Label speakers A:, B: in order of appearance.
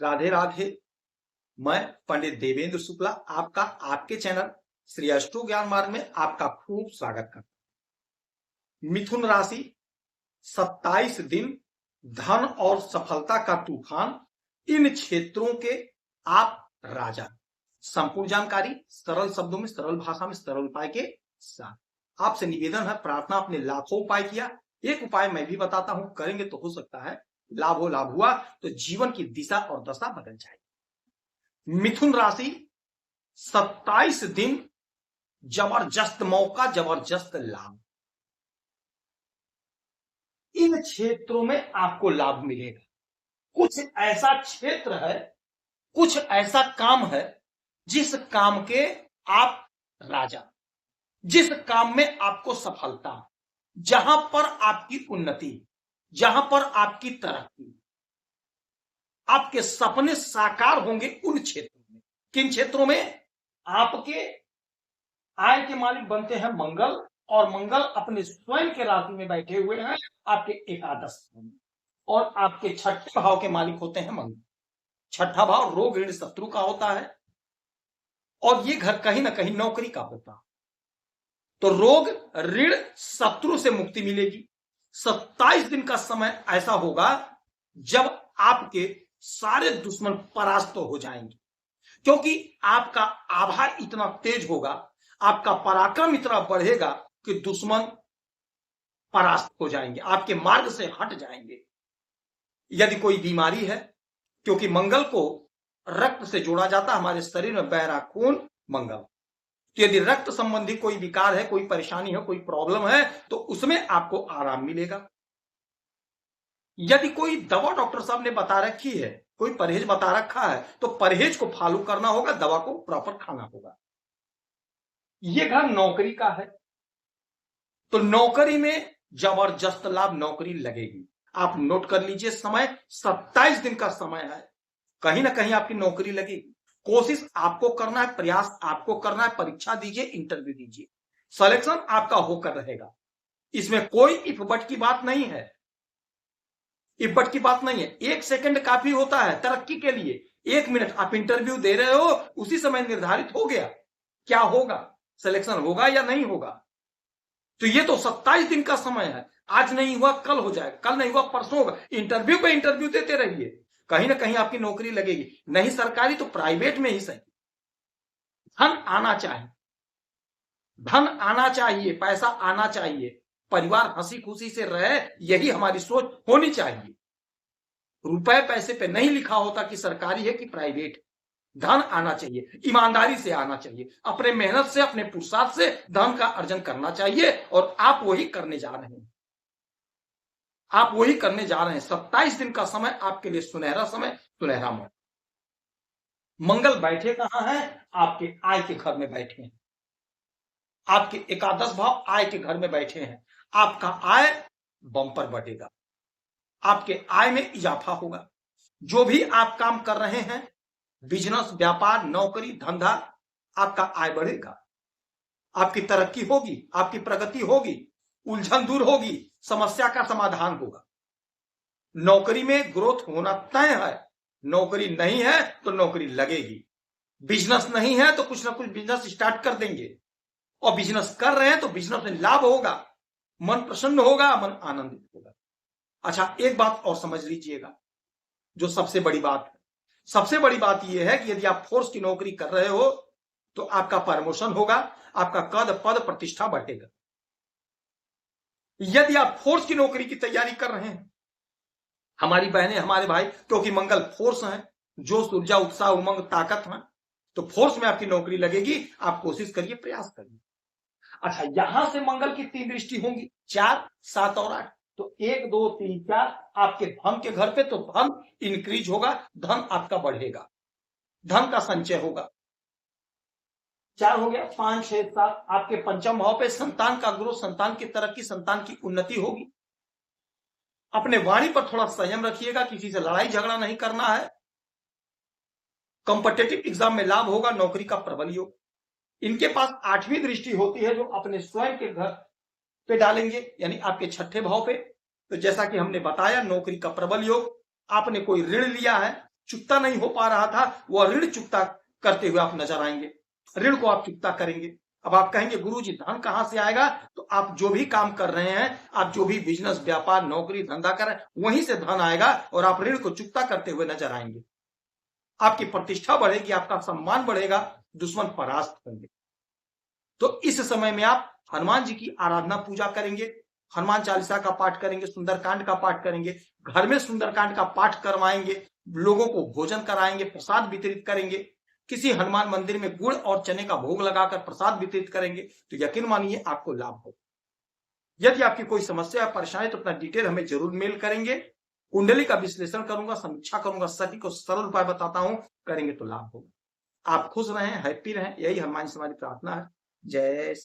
A: राधे राधे। मैं पंडित देवेंद्र शुक्ला आपका आपके चैनल श्री अष्टो ज्ञान मार्ग में आपका खूब स्वागत करता हूं। मिथुन राशि 27 दिन धन और सफलता का तूफान, इन क्षेत्रों के आप राजा। संपूर्ण जानकारी सरल शब्दों में, सरल भाषा में, सरल उपाय के साथ। आपसे निवेदन है, प्रार्थना, आपने लाखों उपाय किया, एक उपाय मैं भी बताता हूं, करेंगे तो हो सकता है लाभ हुआ तो जीवन की दिशा और दशा बदल जाएगी। मिथुन राशि 27 दिन जबरदस्त मौका, जबरदस्त लाभ। इन क्षेत्रों में आपको लाभ मिलेगा। कुछ ऐसा क्षेत्र है, कुछ ऐसा काम है जिस काम के आप राजा, जिस काम में आपको सफलता, जहां पर आपकी उन्नति, जहां पर आपकी तरक्की, आपके सपने साकार होंगे उन क्षेत्रों में। किन क्षेत्रों में? आपके आय के मालिक बनते हैं मंगल, और मंगल अपने स्वयं के राशि में बैठे हुए हैं आपके एकादश में, और आपके छठे भाव के मालिक होते हैं मंगल। छठा भाव रोग ऋण शत्रु का होता है, और ये घर कहीं ना कहीं नौकरी का होता है। तो रोग ऋण शत्रु से मुक्ति मिलेगी। 27 दिन का समय ऐसा होगा जब आपके सारे दुश्मन परास्त हो जाएंगे, क्योंकि आपका आभा इतना तेज होगा, आपका पराक्रम इतना बढ़ेगा कि दुश्मन परास्त हो जाएंगे, आपके मार्ग से हट जाएंगे। यदि कोई बीमारी है, क्योंकि मंगल को रक्त से जोड़ा जाता है, हमारे शरीर में बह रहा खून मंगल, तो यदि रक्त संबंधी कोई विकार है, कोई परेशानी है, कोई प्रॉब्लम है, तो उसमें आपको आराम मिलेगा। यदि कोई दवा डॉक्टर साहब ने बता रखी है, कोई परहेज बता रखा है, तो परहेज को फॉलो करना होगा, दवा को प्रॉपर खाना होगा। यह घर नौकरी का है, तो नौकरी में जबरदस्त लाभ, नौकरी लगेगी। आप नोट कर लीजिए, समय 27 दिन का समय है, कहीं ना कहीं आपकी नौकरी लगेगी। कोशिश आपको करना है, प्रयास आपको करना है, परीक्षा दीजिए, इंटरव्यू दीजिए, सिलेक्शन आपका होकर रहेगा। इसमें कोई इफ बट की बात नहीं है, इफ बट की बात नहीं है। 1 सेकंड काफी होता है तरक्की के लिए। 1 मिनट आप इंटरव्यू दे रहे हो, उसी समय निर्धारित हो गया क्या होगा, सिलेक्शन होगा या नहीं होगा। तो ये तो 27 दिन का समय है, आज नहीं हुआ कल हो जाएगा, कल नहीं हुआ परसों होगा। इंटरव्यू पे इंटरव्यू देते रहिए, कहीं ना कहीं आपकी नौकरी लगेगी, नहीं सरकारी तो प्राइवेट में ही सही। धन आना चाहिए, धन आना चाहिए, पैसा आना चाहिए, परिवार हंसी खुशी से रहे, यही हमारी सोच होनी चाहिए। रुपए पैसे पे नहीं लिखा होता कि सरकारी है कि प्राइवेट। धन आना चाहिए, ईमानदारी से आना चाहिए, अपने मेहनत से, अपने पुरुषार्थ से धन का अर्जन करना चाहिए, और आप वही करने जा रहे हैं, आप वही करने जा रहे हैं। 27 दिन का समय आपके लिए सुनहरा समय, सुनहरा मौका। मंगल बैठे कहां हैं? आपके आय के घर में बैठे हैं, आपके एकादश भाव आय के घर में बैठे हैं। आपका आय बम्पर बढ़ेगा, आपके आय में इजाफा होगा। जो भी आप काम कर रहे हैं, बिजनेस, व्यापार, नौकरी, धंधा, आपका आय बढ़ेगा, आपकी तरक्की होगी, आपकी प्रगति होगी, उलझन दूर होगी, समस्या का समाधान होगा। नौकरी में ग्रोथ होना तय है, नौकरी नहीं है तो नौकरी लगेगी। बिजनेस नहीं है तो कुछ ना कुछ बिजनेस स्टार्ट कर देंगे, और बिजनेस कर रहे हैं तो बिजनेस में लाभ होगा, मन प्रसन्न होगा, मन आनंदित होगा। अच्छा, एक बात और समझ लीजिएगा, जो सबसे बड़ी बात है। सबसे बड़ी बात यह है कि यदि आप फोर्स की नौकरी कर रहे हो तो आपका प्रमोशन होगा, आपका कद पद प्रतिष्ठा बढ़ेगा। यदि आप फोर्स की नौकरी की तैयारी कर रहे हैं, हमारी बहनें, हमारे भाई, क्योंकि मंगल फोर्स है, जोश, ऊर्जा, उत्साह, उमंग, ताकत है, तो फोर्स में आपकी नौकरी लगेगी। आप कोशिश करिए, प्रयास करिए। अच्छा, यहां से मंगल की 3 दृष्टि होंगी, 4, 7 और 8, तो 1, 2, 3, 4 आपके धन के घर पे, तो धन इंक्रीज होगा, धन आपका बढ़ेगा, धन का संचय होगा। 4 हो गया, 5, 6, 7 आपके पंचम भाव पे संतान का ग्रोथ, संतान की तरक्की, संतान की उन्नति होगी। अपने वाणी पर थोड़ा संयम रखिएगा, किसी से लड़ाई झगड़ा नहीं करना है। कॉम्पिटिटिव एग्जाम में लाभ होगा, नौकरी का प्रबल योग। इनके पास 8वीं दृष्टि होती है, जो अपने स्वयं के घर पे डालेंगे, यानी आपके छठे भाव पे। तो जैसा कि हमने बताया, नौकरी का प्रबल योग। आपने कोई ऋण लिया है, चुकता नहीं हो पा रहा था, वह ऋण चुकता करते हुए आप नजर आएंगे, ऋण को आप चुकता करेंगे। अब आप कहेंगे गुरुजी धन कहां से आएगा? तो आप जो भी काम कर रहे हैं, आप जो भी बिजनेस, व्यापार, नौकरी, धंधा कर रहे हैं, वहीं से धन आएगा और आप ऋण को चुकता करते हुए नजर आएंगे। आपकी प्रतिष्ठा बढ़ेगी, आपका सम्मान बढ़ेगा, दुश्मन परास्त होंगे। तो इस समय में आप हनुमान जी की आराधना पूजा करेंगे, हनुमान चालीसा का पाठ करेंगे, सुंदरकांड का पाठ करेंगे, घर में सुंदरकांड का पाठ करवाएंगे, लोगों को भोजन कराएंगे, प्रसाद वितरित करेंगे, किसी हनुमान मंदिर में गुड़ और चने का भोग लगाकर प्रसाद वितरित करेंगे, तो यकीन मानिए आपको लाभ हो। यदि आपकी कोई समस्या या परेशानी तो अपना डिटेल हमें जरूर मेल करेंगे, कुंडली का विश्लेषण करूंगा, समीक्षा करूंगा, सटीक और सरल उपाय बताता हूं, करेंगे तो लाभ होगा। आप खुश रहें, हैप्पी रहें, यही हनुमान जी से हमारी प्रार्थना है। जय